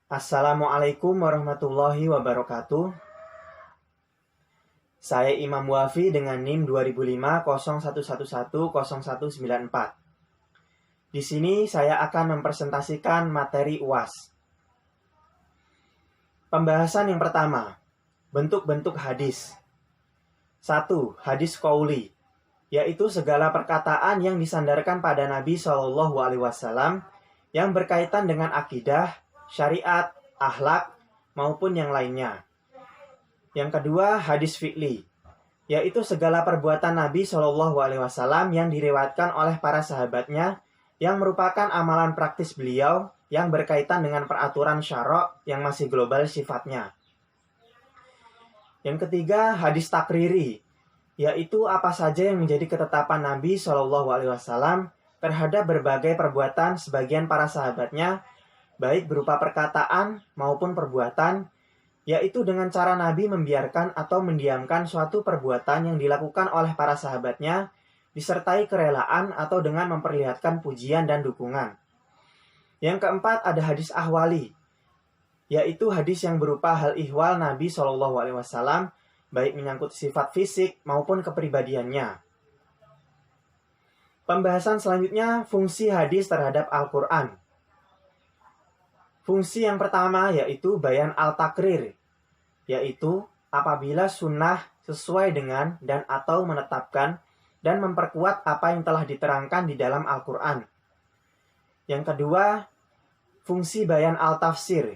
Assalamualaikum warahmatullahi wabarakatuh. Saya Imam Wafi dengan NIM 200501110194. Di sini saya akan mempresentasikan materi UAS. Pembahasan yang pertama, bentuk-bentuk hadis. 1. Hadis qauli, yaitu segala perkataan yang disandarkan pada Nabi SAW yang berkaitan dengan akidah, syariat, akhlak, maupun yang lainnya. Yang kedua, hadis fi'li, yaitu segala perbuatan Nabi SAW yang diriwayatkan oleh para sahabatnya yang merupakan amalan praktis beliau yang berkaitan dengan peraturan syara' yang masih global sifatnya. Yang ketiga, hadis takriri, yaitu apa saja yang menjadi ketetapan Nabi SAW terhadap berbagai perbuatan sebagian para sahabatnya, baik berupa perkataan maupun perbuatan, yaitu dengan cara Nabi membiarkan atau mendiamkan suatu perbuatan yang dilakukan oleh para sahabatnya, disertai kerelaan atau dengan memperlihatkan pujian dan dukungan. Yang keempat, ada hadis ahwali, yaitu hadis yang berupa hal ihwal Nabi SAW, baik menyangkut sifat fisik maupun kepribadiannya. Pembahasan selanjutnya, fungsi hadis terhadap Al-Quran. Fungsi yang pertama yaitu bayan al-takrir, yaitu apabila sunnah sesuai dengan dan atau menetapkan dan memperkuat apa yang telah diterangkan di dalam Al-Quran. Yang kedua, fungsi bayan al-tafsir,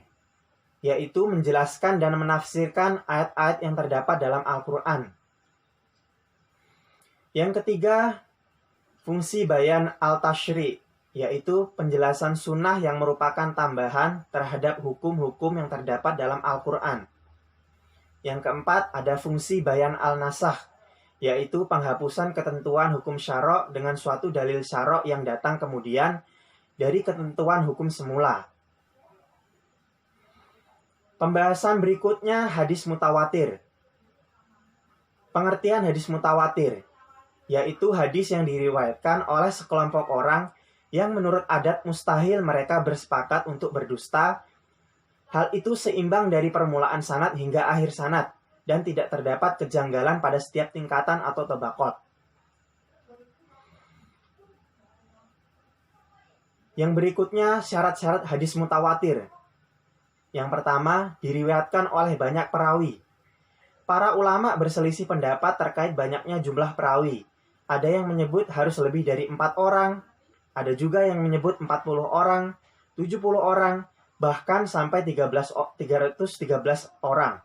yaitu menjelaskan dan menafsirkan ayat-ayat yang terdapat dalam Al-Quran. Yang ketiga, fungsi bayan al-tashri', yaitu penjelasan sunnah yang merupakan tambahan terhadap hukum-hukum yang terdapat dalam Al-Quran. Yang keempat, ada fungsi bayan al-nasakh, yaitu penghapusan ketentuan hukum syara' dengan suatu dalil syara' yang datang kemudian dari ketentuan hukum semula. Pembahasan berikutnya, hadis mutawatir. Pengertian hadis mutawatir, yaitu hadis yang diriwayatkan oleh sekelompok orang yang menurut adat mustahil mereka bersepakat untuk berdusta. Hal itu seimbang dari permulaan sanad hingga akhir sanad, dan tidak terdapat kejanggalan pada setiap tingkatan atau tabaqat. Yang berikutnya, syarat-syarat hadis mutawatir. Yang pertama, diriwayatkan oleh banyak perawi. Para ulama berselisih pendapat terkait banyaknya jumlah perawi. Ada yang menyebut harus lebih dari 4 orang, ada juga yang menyebut 40 orang, 70 orang, bahkan sampai 313 orang.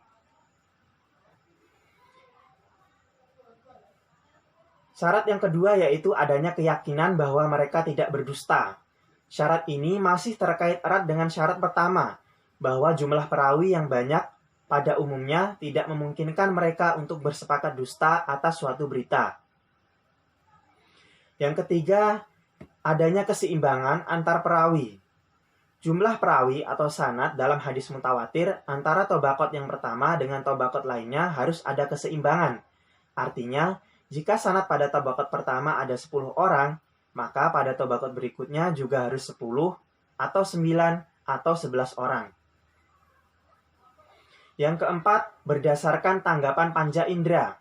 Syarat yang kedua yaitu adanya keyakinan bahwa mereka tidak berdusta. Syarat ini masih terkait erat dengan syarat pertama, bahwa jumlah perawi yang banyak pada umumnya tidak memungkinkan mereka untuk bersepakat dusta atas suatu berita. Yang ketiga, adanya keseimbangan antar perawi. Jumlah perawi atau sanad dalam hadis mutawatir antara tabaqat yang pertama dengan tabaqat lainnya harus ada keseimbangan. Artinya, jika sanad pada tabaqat pertama ada 10 orang, maka pada tabaqat berikutnya juga harus 10 atau 9 atau 11 orang. Yang keempat, berdasarkan tanggapan panca indera.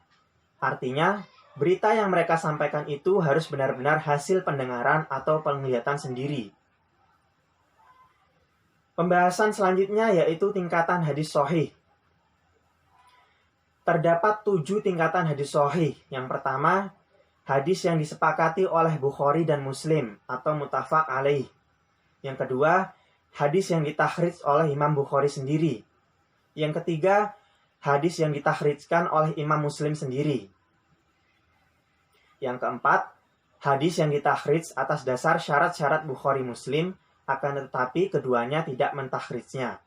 Artinya, berita yang mereka sampaikan itu harus benar-benar hasil pendengaran atau penglihatan sendiri. Pembahasan selanjutnya yaitu tingkatan hadis sahih. Terdapat 7 tingkatan hadis sahih. Yang pertama, hadis yang disepakati oleh Bukhari dan Muslim atau muttafaq alaih. Yang kedua, hadis yang ditakhrij oleh Imam Bukhari sendiri. Yang ketiga, hadis yang ditakhrijkan oleh Imam Muslim sendiri. Yang keempat, hadis yang ditakhrij atas dasar syarat-syarat Bukhari Muslim, akan tetapi keduanya tidak mentakhrijnya.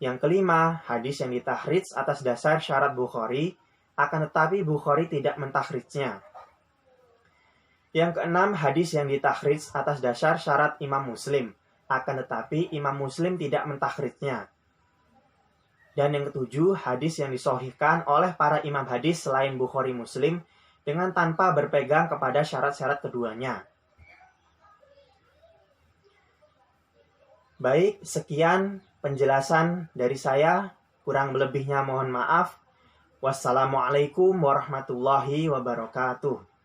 Yang kelima, hadis yang ditakhrij atas dasar syarat Bukhari, akan tetapi Bukhari tidak mentakhrijnya. Yang keenam, hadis yang ditakhrij atas dasar syarat Imam Muslim, akan tetapi Imam Muslim tidak mentakhrijnya. Dan yang ketujuh, hadis yang disahihkan oleh para imam hadis selain Bukhari Muslim dengan tanpa berpegang kepada syarat-syarat keduanya. Baik, sekian penjelasan dari saya. Kurang lebihnya mohon maaf. Wassalamualaikum warahmatullahi wabarakatuh.